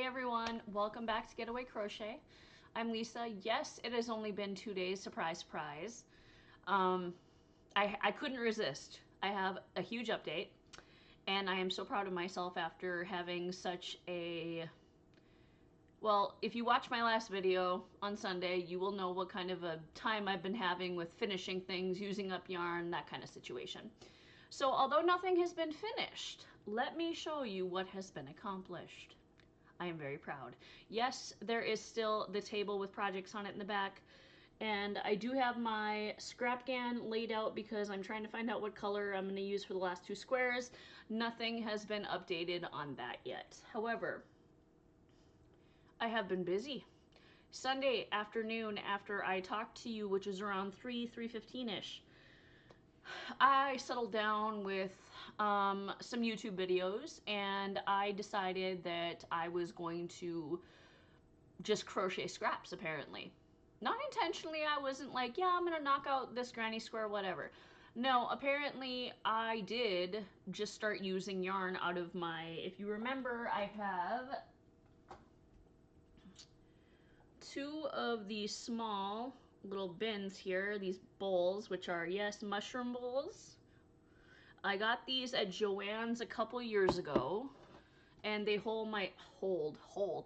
Hey everyone, welcome back to Getaway Crochet. I'm Lisa. Yes, it has only been 2 days, surprise, surprise. I couldn't resist. I have a huge update, and I am so proud of myself after having such a... Well, if you watch my last video on Sunday, you will know what kind of a time I've been having with finishing things, using up yarn, that kind of situation. So although nothing has been finished, let me show you what has been accomplished. I am very proud. Yes, there is still the table with projects on it in the back, and I do have my Scrapgan laid out because I'm trying to find out what color I'm going to use for the last 2 squares. Nothing has been updated on that yet. However, I have been busy. Sunday afternoon after I talked to you, which is around 3:15ish, I settled down with some YouTube videos, and I decided that I was going to just crochet scraps, apparently. Not intentionally. I wasn't like, yeah, I'm gonna knock out this granny square, whatever. No, apparently I did just start using yarn out of my, if you remember, I have 2 of these small little bins here, these bowls, which are, yes, mushroom bowls. I got these at Joann's a couple years ago, and they hold my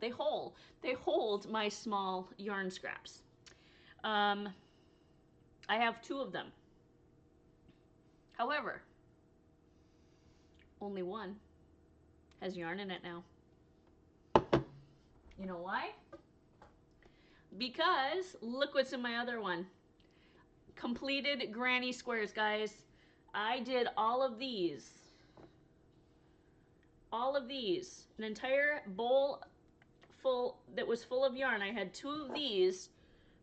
they hold my small yarn scraps. I have 2 of them. However, only one has yarn in it now. You know why? Because look what's in my other one. Completed granny squares, guys. I did all of these. An entire bowl full that was full of yarn. I had 2 of these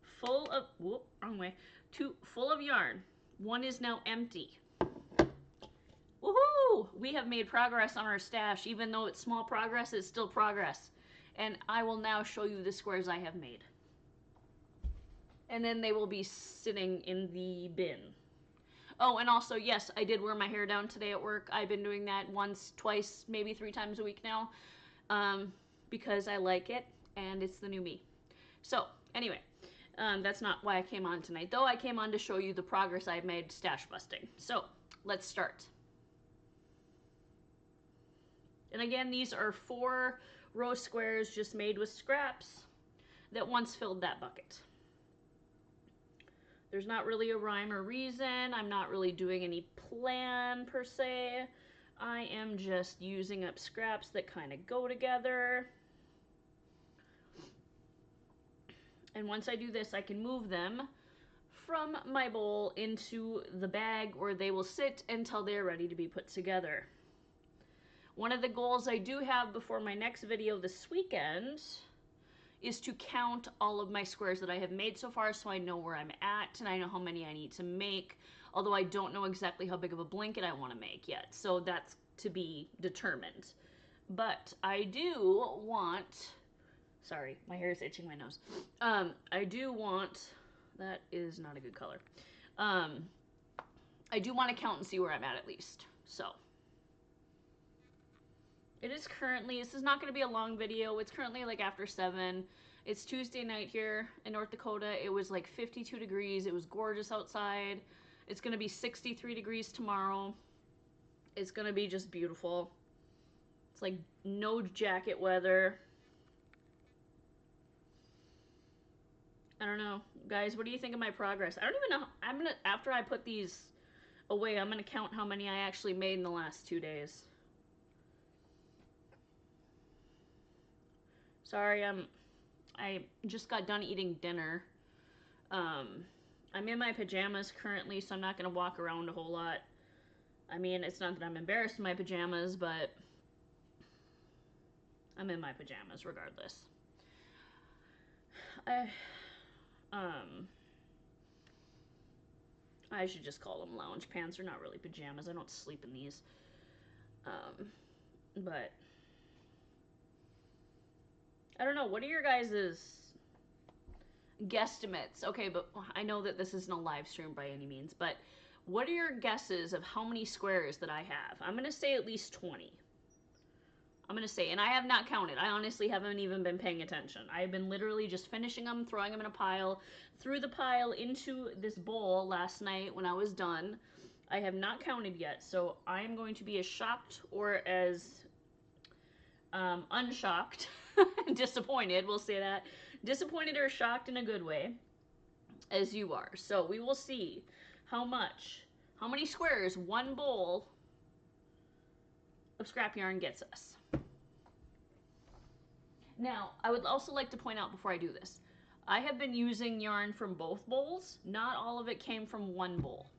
full of, whoop, wrong way. 2 full of yarn. One is now empty. Woohoo! We have made progress on our stash. Even though it's small progress, it's still progress. And I will now show you the squares I have made. And then they will be sitting in the bin. Oh, and also, yes, I did wear my hair down today at work. I've been doing that once, twice, maybe 3 times a week now. Because I like it, and it's the new me. So, anyway, that's not why I came on tonight, though. I came on to show you the progress I've made stash busting. So, let's start. And again, these are 4 row squares just made with scraps that once filled that bucket. There's not really a rhyme or reason. I'm not really doing any plan per se. I am just using up scraps that kind of go together. And once I do this, I can move them from my bowl into the bag where they will sit until they're ready to be put together. One of the goals I do have before my next video this weekend is to count all of my squares that I have made so far, so I know where I'm at and I know how many I need to make, although I don't know exactly how big of a blanket I want to make yet, so that's to be determined. But I do want, sorry, my hair is itching my nose. I do want, that is not a good color. I do want to count and see where I'm at least, so. It is currently, this is not going to be a long video. It's currently like after 7. It's Tuesday night here in North Dakota. It was like 52 degrees. It was gorgeous outside. It's going to be 63 degrees tomorrow. It's going to be just beautiful. It's like no jacket weather. I don't know. Guys, what do you think of my progress? I don't even know. I'm going to, after I put these away, I'm going to count how many I actually made in the last 2 days. Sorry, I just got done eating dinner. I'm in my pajamas currently, so I'm not going to walk around a whole lot. I mean, it's not that I'm embarrassed in my pajamas, but I'm in my pajamas regardless. I should just call them lounge pants. They're not really pajamas. I don't sleep in these. But I don't know. What are your guys's guesstimates? Okay, but I know that this isn't a live stream by any means, but what are your guesses of how many squares that I have? I'm going to say at least 20. I'm going to say, and I have not counted. I honestly haven't even been paying attention. I've been literally just finishing them, throwing them in a pile, threw the pile into this bowl last night when I was done. I have not counted yet, so I am going to be as shocked or as unshocked, disappointed, we'll say that, disappointed or shocked in a good way, as you are. So we will see how many squares one bowl of scrap yarn gets us. Now, I would also like to point out before I do this, I have been using yarn from both bowls. Not all of it came from one bowl.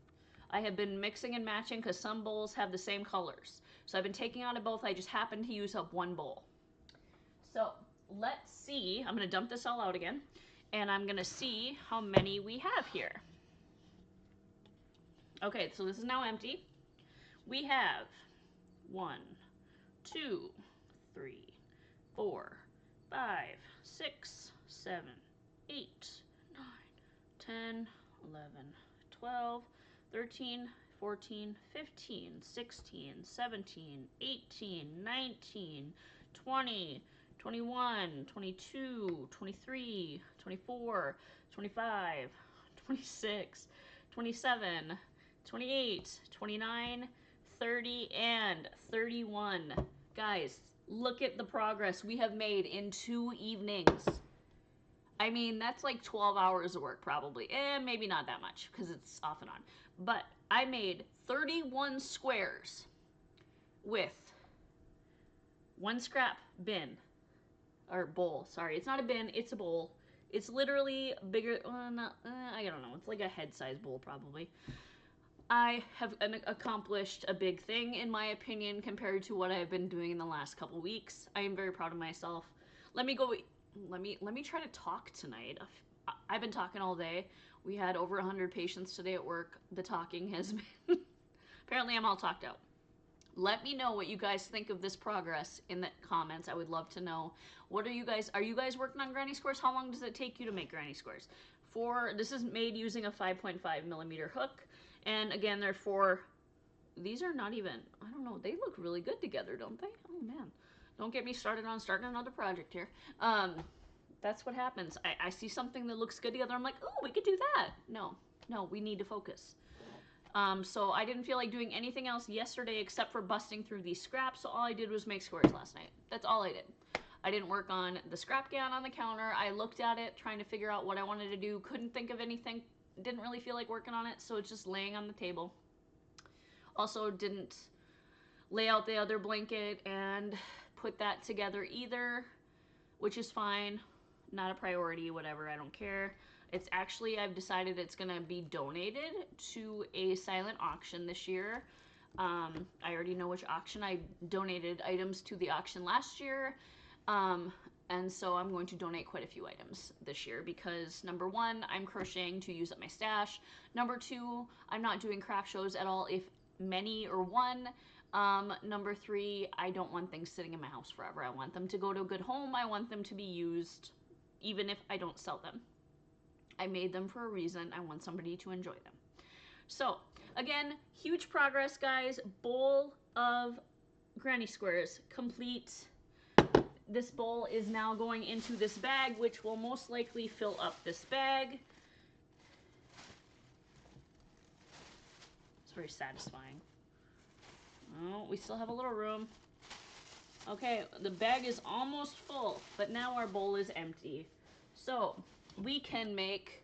I have been mixing and matching because some bowls have the same colors. So I've been taking out of both. I just happened to use up one bowl. So let's see. I'm going to dump this all out again. And I'm going to see how many we have here. Okay, so this is now empty. We have 1, 2, 3, 4, 5, 6, 7, 8, 9, 10, 11, 12, 13, 14, 15, 16, 17, 18, 19, 20, 21, 22, 23, 24, 25, 26, 27, 28, 29, 30, and 31. Guys, look at the progress we have made in 2 evenings. I mean, that's like 12 hours of work probably. Maybe not that much because it's off and on. But I made 31 squares with one scrap bin. Or bowl, sorry. It's not a bin, it's a bowl. It's literally bigger, I don't know. It's like a head-size bowl probably. I have accomplished a big thing, in my opinion, compared to what I've been doing in the last couple weeks. I am very proud of myself. Let me try to talk tonight. I've been talking all day. We had over 100 patients today at work. The talking has been... Apparently I'm all talked out. Let me know what you guys think of this progress in the comments. I would love to know. Are you guys working on granny squares? How long does it take you to make granny squares? This is made using a 5.5 millimeter hook. And again, these are not even, I don't know, they look really good together, don't they? Oh man, don't get me started on starting another project here. That's what happens. I see something that looks good together, I'm like, oh, we could do that. No, we need to focus. So I didn't feel like doing anything else yesterday except for busting through these scraps, so all I did was make squares last night. That's all I did. I didn't work on the scrap gown on the counter. I looked at it, trying to figure out what I wanted to do, couldn't think of anything, didn't really feel like working on it, so it's just laying on the table. Also didn't lay out the other blanket and put that together either, which is fine. Not a priority, whatever, I don't care. It's actually, I've decided it's gonna be donated to a silent auction this year. I already know which auction. I donated items to the auction last year. And so I'm going to donate quite a few items this year because number 1, I'm crocheting to use up my stash. Number 2, I'm not doing craft shows at all, if many or one. Number 3, I don't want things sitting in my house forever. I want them to go to a good home. I want them to be used even if I don't sell them. I made them for a reason. I want somebody to enjoy them. So again, huge progress, guys. Bowl of granny squares complete. This bowl is now going into this bag, which will most likely fill up this bag. It's very satisfying. Oh, we still have a little room. Okay, the bag is almost full, but now our bowl is empty. So we can make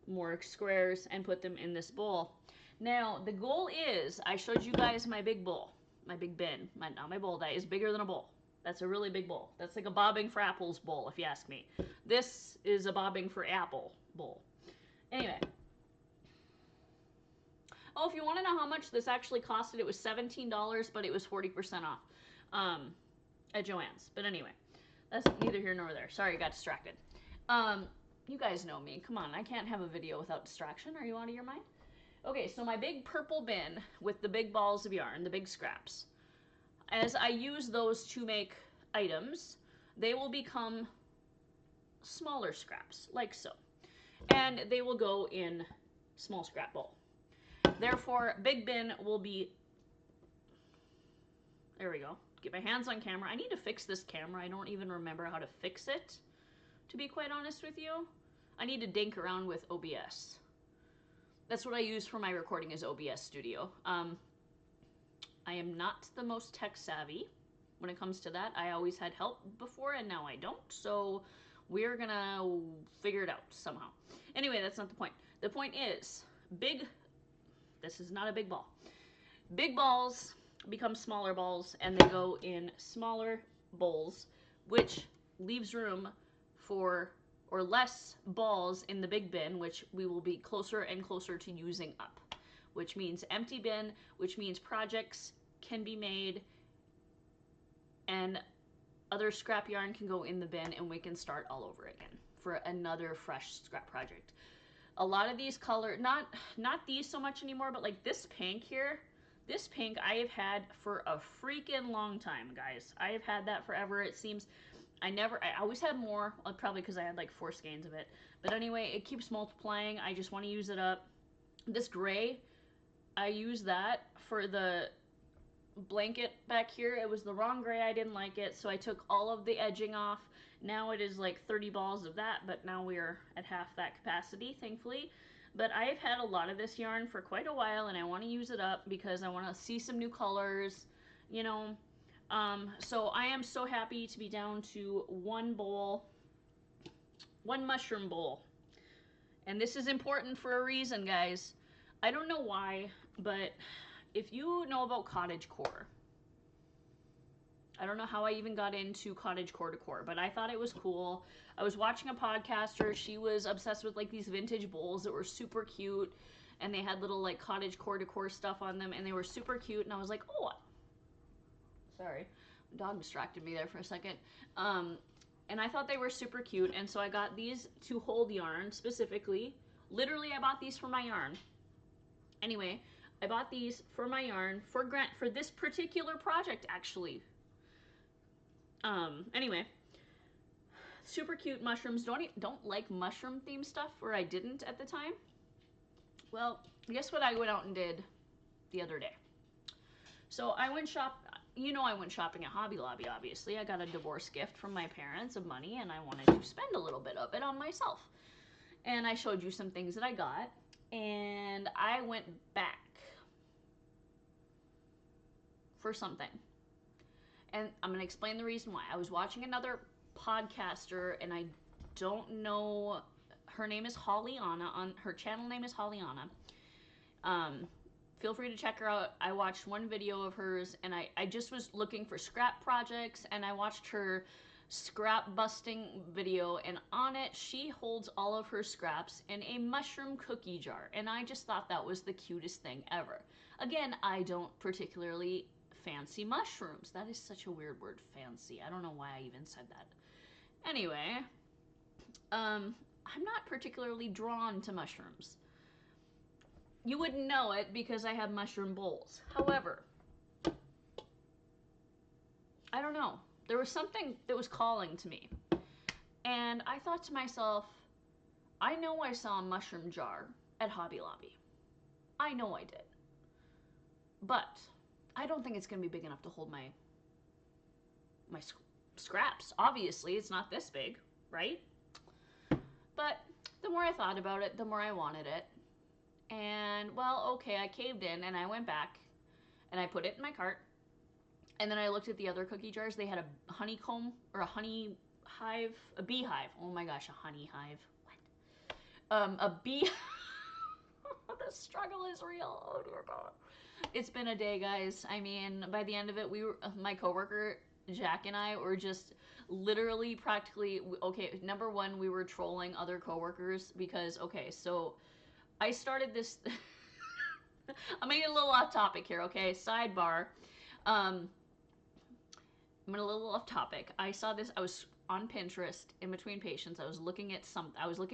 more squares and put them in this bowl. Now, the goal is, I showed you guys my big bowl, my big bin. Not my bowl, that is bigger than a bowl. That's a really big bowl. That's like a bobbing for apples bowl, if you ask me. This is a bobbing for apple bowl. Anyway. Oh, if you want to know how much this actually costed, it was $17, but it was 40% off at Joann's. But anyway, that's neither here nor there. Sorry, I got distracted. You guys know me. Come on, I can't have a video without distraction. Are you out of your mind? Okay, so my big purple bin with the big balls of yarn, the big scraps. As I use those to make items, they will become smaller scraps, like so. And they will go in small scrap bowl. Therefore, big bin will be, there we go, get my hands on camera. I need to fix this camera. I don't even remember how to fix it, to be quite honest with you. I need to dink around with OBS. That's what I use for my recording, is OBS Studio. I am not the most tech savvy when it comes to that. I always had help before, and now I don't, so we're gonna figure it out somehow. Anyway, that's not the point. The point is, this is not a big ball. Big balls become smaller balls, and they go in smaller bowls, which leaves room for, or less balls in the big bin, which we will be closer and closer to using up, which means empty bin, which means projects can be made and other scrap yarn can go in the bin, and we can start all over again for another fresh scrap project. A lot of these not these so much anymore, but like this pink here, this pink I have had for a freaking long time, guys. I have had that forever. It seems I always had more, probably because I had like 4 skeins of it. But anyway, it keeps multiplying. I just want to use it up. This gray, I use that for the blanket back here. It was the wrong gray. I didn't like it, so I took all of the edging off. Now it is like 30 balls of that, but now we are at half that capacity, thankfully. But I have had a lot of this yarn for quite a while, and I want to use it up because I want to see some new colors, you know. So I am so happy to be down to one mushroom bowl. And this is important for a reason, guys. I don't know why, but if you know about cottagecore, I don't know how I even got into cottagecore decor, but I thought it was cool. I was watching a podcaster. She was obsessed with like these vintage bowls that were super cute, and they had little like cottagecore decor stuff on them, and they were super cute, and I was like, oh, sorry, my dog distracted me there for a second. And I thought they were super cute, and so I got these to hold yarn specifically. Literally, I bought these for my yarn. Anyway, I bought these for my yarn for this particular project, actually. Anyway, super cute mushrooms. Don't like mushroom themed stuff, or I didn't at the time. Well, guess what I went out and did the other day? So I went I went shopping at Hobby Lobby, obviously. I got a divorce gift from my parents of money, and I wanted to spend a little bit of it on myself. And I showed you some things that I got, and I went back for something. And I'm going to explain the reason why. I was watching another podcaster, and I don't know, her name is Hollyana, her channel name is Hollyana. Feel free to check her out. I watched one video of hers, and I just was looking for scrap projects, and I watched her scrap busting video, and on it she holds all of her scraps in a mushroom cookie jar, and I just thought that was the cutest thing ever. Again, I don't particularly fancy mushrooms. That is such a weird word, fancy. I don't know why I even said that. Anyway, I'm not particularly drawn to mushrooms. You wouldn't know it because I have mushroom bowls. However, I don't know. There was something that was calling to me. And I thought to myself, I know I saw a mushroom jar at Hobby Lobby. I know I did. But I don't think it's going to be big enough to hold my scraps. Obviously, it's not this big, right? But the more I thought about it, the more I wanted it. And, well, okay, I caved in, and I went back, and I put it in my cart. And then I looked at the other cookie jars. They had a honeycomb, or a honey hive, a beehive. Oh my gosh, a honey hive. What? A bee. The struggle is real. Oh dear God. It's been a day, guys. I mean, by the end of it, my coworker Jack and I were just literally practically, okay, number one, we were trolling other coworkers because, okay, so I started this. I'm gonna get a little off topic here, okay? Sidebar. I'm a little off topic. I saw this. I was on Pinterest in between patients. I was looking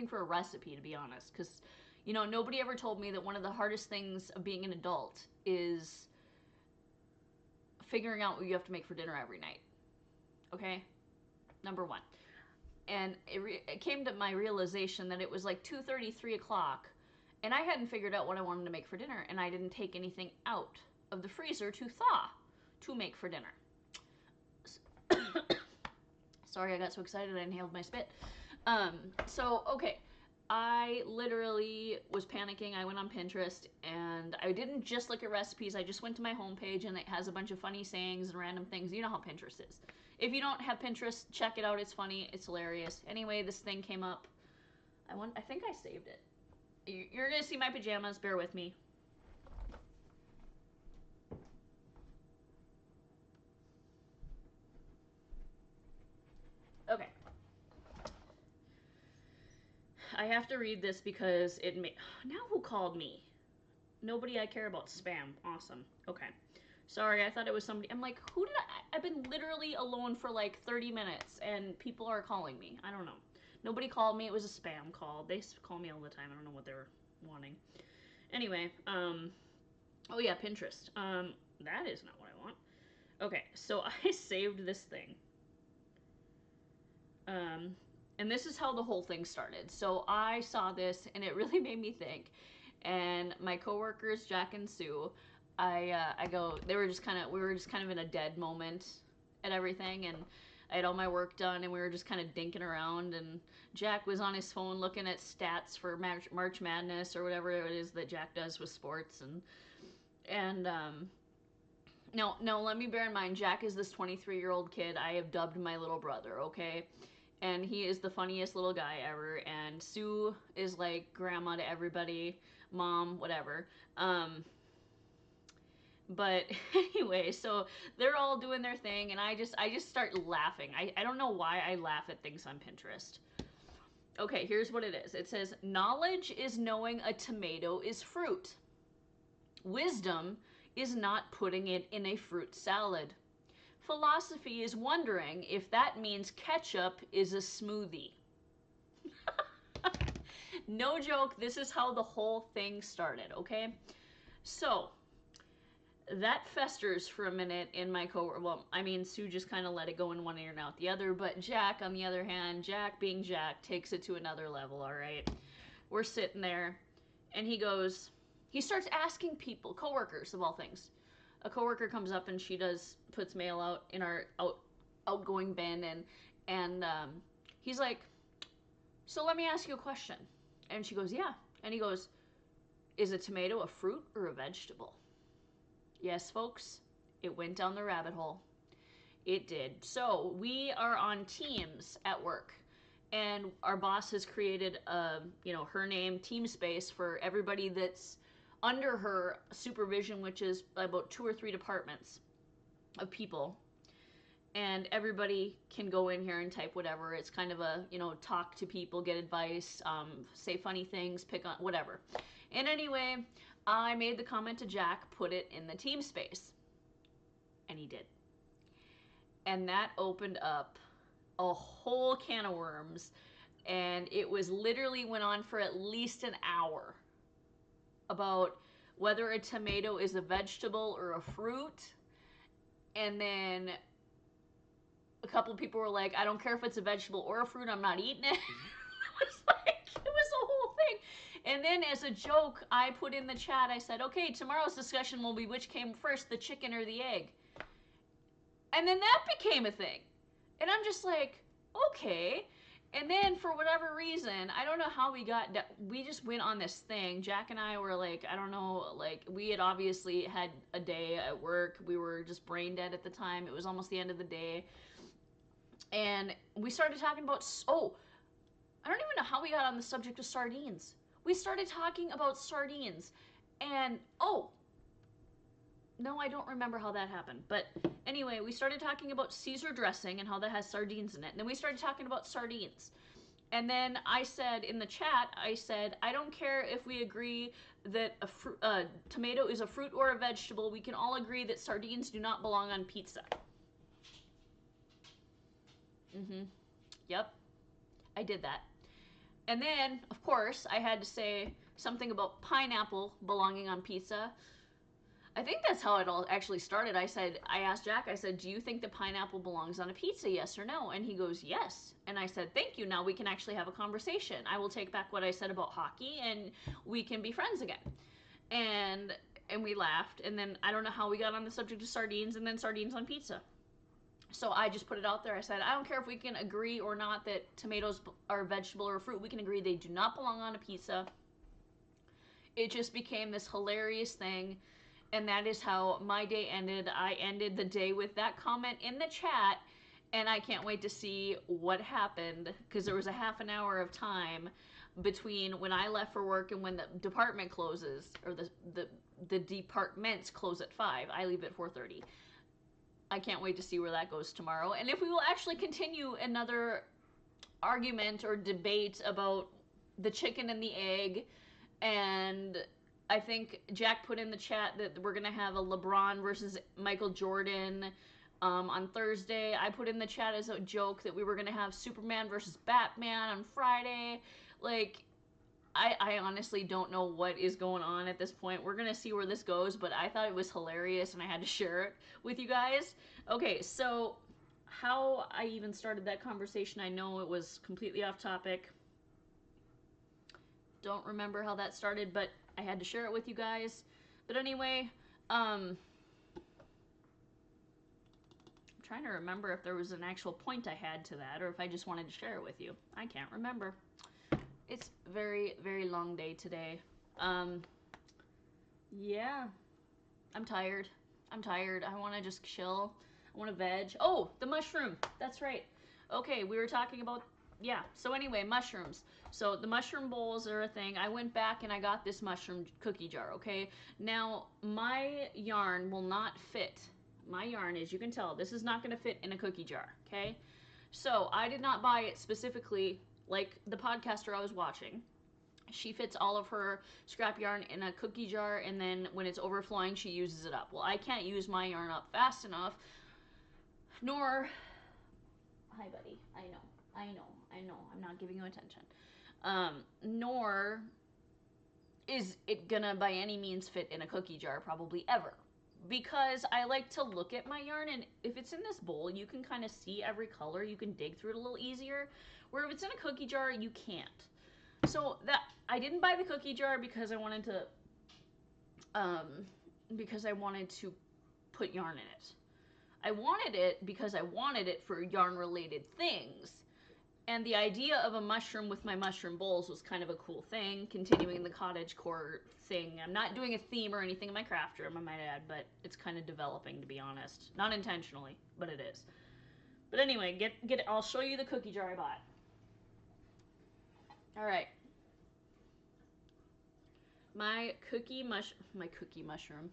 for a recipe, to be honest, because nobody ever told me that one of the hardest things of being an adult is figuring out what you have to make for dinner every night. Okay? Number one. And it came to my realization that it was like 2:30, 3 o'clock, and I hadn't figured out what I wanted to make for dinner, and I didn't take anything out of the freezer to thaw to make for dinner. Sorry, I got so excited I inhaled my spit. So, okay. I literally was panicking. I went on Pinterest and I didn't just look at recipes. I just went to my homepage and it has a bunch of funny sayings and random things. You know how Pinterest is. If you don't have Pinterest, check it out. It's funny. It's hilarious. Anyway, this thing came up. I think I saved it. You're going to see my pajamas. Bear with me. Okay. I have to read this because it may. Now who called me? Nobody I care about. Spam. Awesome. Okay. Sorry, I thought it was somebody. I'm like, who did I? I've been literally alone for like 30 minutes and people are calling me. I don't know. Nobody called me. It was a spam call. They call me all the time. I don't know what they were wanting. Anyway, oh yeah, Pinterest. That is not what I want. Okay, so I saved this thing. And this is how the whole thing started. So I saw this and it really made me think. And my coworkers, Jack and Sue, I go, we were just kind of in a dead moment at everything, and I had all my work done, and we were just kind of dinking around, and Jack was on his phone looking at stats for March Madness or whatever it is that Jack does with sports, and no, let me bear in mind, Jack is this 23-year-old kid I have dubbed my little brother, okay? And he is the funniest little guy ever, and Sue is like grandma to everybody, mom, whatever. But anyway, so they're all doing their thing, and I just start laughing. I don't know why I laugh at things on Pinterest. Okay, here's what it is. It says, knowledge is knowing a tomato is fruit. Wisdom is not putting it in a fruit salad. Philosophy is wondering if that means ketchup is a smoothie. No joke, this is how the whole thing started, okay? So, that festers for a minute in my coworker. Well, I mean, Sue just kind of let it go in one ear and out the other, but Jack, on the other hand, Jack being Jack, takes it to another level, all right? We're sitting there, and he starts asking people, coworkers of all things. A coworker comes up and she puts mail out in our outgoing bin, and he's like, so let me ask you a question. And she goes, yeah. And he goes, is a tomato a fruit or a vegetable? Yes, folks, it went down the rabbit hole. It did. So we are on Teams at work, and our boss has created her name, Teamspace, for everybody that's under her supervision, which is about 2 or 3 departments of people. And everybody can go in here and type whatever. It's kind of a, talk to people, get advice, say funny things, pick on whatever. And anyway, I made the comment to Jack, put it in the Teamspace. And he did. And that opened up a whole can of worms. And it literally went on for at least an hour about whether a tomato is a vegetable or a fruit. And then a couple people were like, I don't care if it's a vegetable or a fruit, I'm not eating it. It was a whole thing. And then as a joke, I put in the chat, I said, okay, tomorrow's discussion will be which came first, the chicken or the egg. And then that became a thing. And I'm just like, okay. And then for whatever reason, I don't know how we just went on this thing. Jack and I were like, I don't know, like we had obviously had a day at work. We were just brain dead at the time. It was almost the end of the day. And we started talking about, I don't even know how we got on the subject of sardines. We started talking about sardines. And, no, I don't remember how that happened. But anyway, we started talking about Caesar dressing and how that has sardines in it. And then we started talking about sardines. And then I said in the chat, I don't care if we agree that a tomato is a fruit or a vegetable. We can all agree that sardines do not belong on pizza. Yep. I did that. And then, of course, I had to say something about pineapple belonging on pizza. I think that's how it all actually started. I asked Jack, do you think that pineapple belongs on a pizza, yes or no? And he goes, yes. And I said, thank you. Now we can actually have a conversation. I will take back what I said about hockey and we can be friends again. And we laughed. And then I don't know how we got on the subject of sardines and then sardines on pizza. So I just put it out there. I said, I don't care if we can agree or not that tomatoes are a vegetable or a fruit. We can agree they do not belong on a pizza. It just became this hilarious thing. And that is how my day ended. I ended the day with that comment in the chat. And I can't wait to see what happened, because there was a half an hour of time between when I left for work and when the department closes, or the departments close at 5. I leave at 4:30. I can't wait to see where that goes tomorrow, and if we will actually continue another argument or debate about the chicken and the egg. And I think Jack put in the chat that we're gonna have a LeBron versus Michael Jordan on Thursday. I put in the chat as a joke that we were gonna have Superman versus Batman on Friday. Like, I honestly don't know what is going on at this point. We're gonna see where this goes, but I thought it was hilarious and I had to share it with you guys. Okay, so how I even started that conversation, I know it was completely off topic. Don't remember how that started, but I had to share it with you guys. But anyway, I'm trying to remember if there was an actual point I had to that or if I just wanted to share it with you. I can't remember. It's very, very long day today. Yeah, I'm tired. I'm tired. I want to just chill. I want to veg. Oh, the mushroom. That's right. Okay, we were talking about, yeah. So anyway, mushrooms. So the mushroom bowls are a thing. I went back and I got this mushroom cookie jar, okay? Now, my yarn will not fit. My yarn, as you can tell, this is not going to fit in a cookie jar, okay? So I did not buy it specifically like the podcaster I was watching. She fits all of her scrap yarn in a cookie jar, and then when it's overflowing, she uses it up. Well, I can't use my yarn up fast enough, nor... Hi, buddy. I know. I'm not giving you attention. Nor is it gonna by any means fit in a cookie jar, probably ever. Because I like to look at my yarn, and if it's in this bowl, you can kind of see every color. You can dig through it a little easier. Where if it's in a cookie jar, you can't. So that I didn't buy the cookie jar because I wanted to put yarn in it. I wanted it because I wanted it for yarn related things. And the idea of a mushroom with my mushroom bowls was kind of a cool thing, continuing the cottagecore thing. I'm not doing a theme or anything in my craft room, I might add, but it's kind of developing, to be honest. Not intentionally, but it is. But anyway, get it. I'll show you the cookie jar I bought. All right. My cookie mushroom.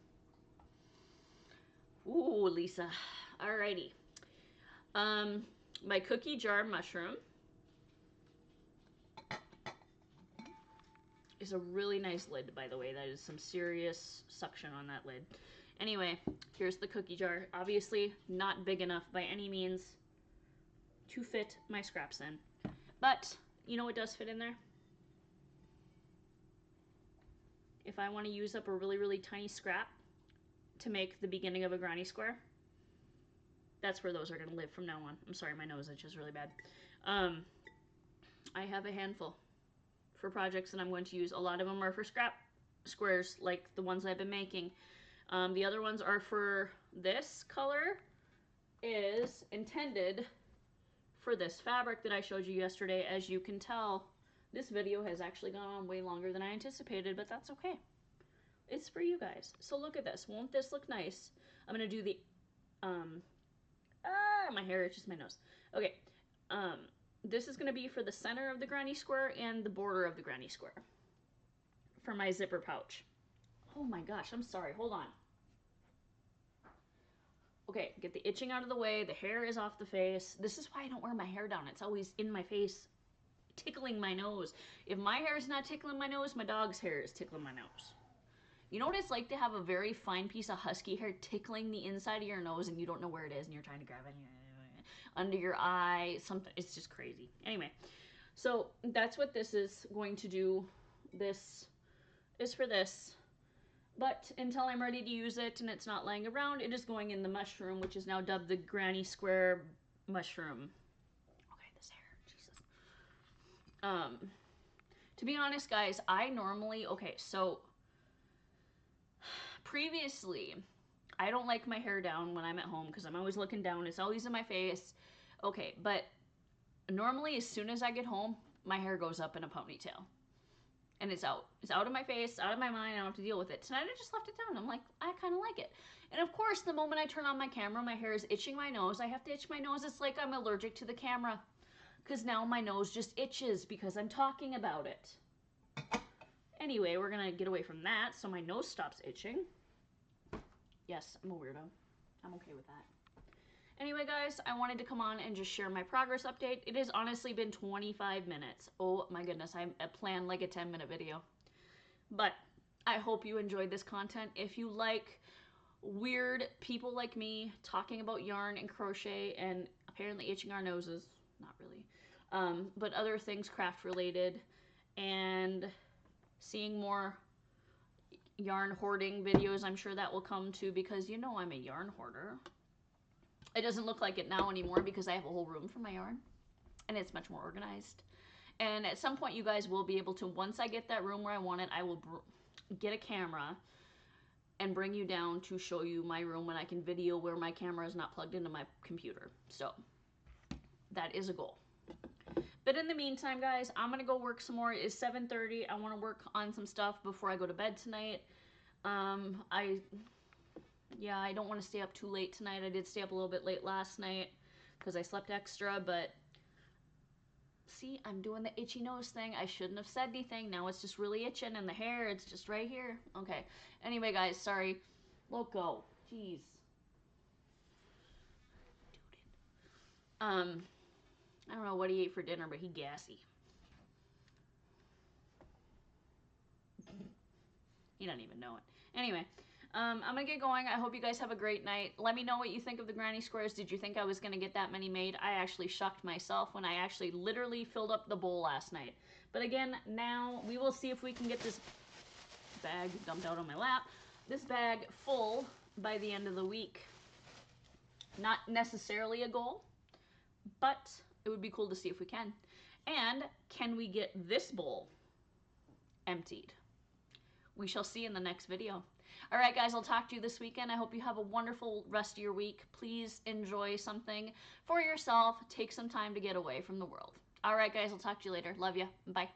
Ooh, Lisa. Alrighty. My cookie jar mushroom is a really nice lid, by the way. That is some serious suction on that lid. Anyway, here's the cookie jar. Obviously, not big enough by any means to fit my scraps in. But, you know what does fit in there? If I want to use up a really, really tiny scrap to make the beginning of a granny square, that's where those are going to live from now on. I'm sorry, my nose itches really bad. I have a handful for projects that I'm going to use. A lot of them are for scrap squares, like the ones I've been making. The other ones are for this color is intended for this fabric that I showed you yesterday. As you can tell, this video has actually gone on way longer than I anticipated, but that's okay. It's for you guys. So look at this. Won't this look nice? I'm going to do the, my hair itches my nose. Okay, this is going to be for the center of the granny square and the border of the granny square for my zipper pouch. Oh my gosh, I'm sorry. Hold on. Okay, get the itching out of the way. The hair is off the face. This is why I don't wear my hair down. It's always in my face, tickling my nose. If my hair is not tickling my nose, my dog's hair is tickling my nose. You know what it's like to have a very fine piece of husky hair tickling the inside of your nose and you don't know where it is and you're trying to grab it under your eye, something. It's just crazy. Anyway, so that's what this is going to do. This is for this. But until I'm ready to use it and it's not laying around, it is going in the mushroom, which is now dubbed the granny square mushroom. Okay, this hair, Jesus. To be honest, guys, I normally, okay, so previously I don't like my hair down when I'm at home because I'm always looking down. It's always in my face. Okay, but normally as soon as I get home, my hair goes up in a ponytail. And it's out. It's out of my face, out of my mind. I don't have to deal with it. Tonight I just left it down. I'm like, I kind of like it. And of course, the moment I turn on my camera, my hair is itching my nose. I have to itch my nose. It's like I'm allergic to the camera. Because now my nose just itches because I'm talking about it. Anyway, we're going to get away from that so my nose stops itching. Yes, I'm a weirdo. I'm okay with that. Anyway, guys, I wanted to come on and just share my progress update. It has honestly been 25 minutes. Oh my goodness, I planned like a 10-minute video. But I hope you enjoyed this content. If you like weird people like me talking about yarn and crochet and apparently itching our noses, not really, but other things craft related, and seeing more yarn hoarding videos, I'm sure that will come too, because you know I'm a yarn hoarder. It doesn't look like it now anymore because I have a whole room for my yarn and it's much more organized. And at some point you guys will be able to, once I get that room where I want it, I will get a camera and bring you down to show you my room when I can video where my camera is not plugged into my computer. So that is a goal. But in the meantime, guys, I'm gonna go work some more. It is 7:30. I want to work on some stuff before I go to bed tonight. I don't want to stay up too late tonight. I did stay up a little bit late last night because I slept extra, but see, I'm doing the itchy nose thing. I shouldn't have said anything. Now it's just really itching, and the hair, it's just right here. Okay. Anyway, guys, sorry. Loco. Jeez. I don't know what he ate for dinner, but he gassy. He doesn't even know it. Anyway, I'm going to get going. I hope you guys have a great night. Let me know what you think of the granny squares. Did you think I was going to get that many made? I actually shocked myself when I actually literally filled up the bowl last night. But again, now we will see if we can get this bag dumped out on my lap. This bag full by the end of the week. Not necessarily a goal, but it would be cool to see if we can. And can we get this bowl emptied? We shall see in the next video. All right, guys, I'll talk to you this weekend. I hope you have a wonderful rest of your week. Please enjoy something for yourself. Take some time to get away from the world. All right, guys, I'll talk to you later. Love you. Bye.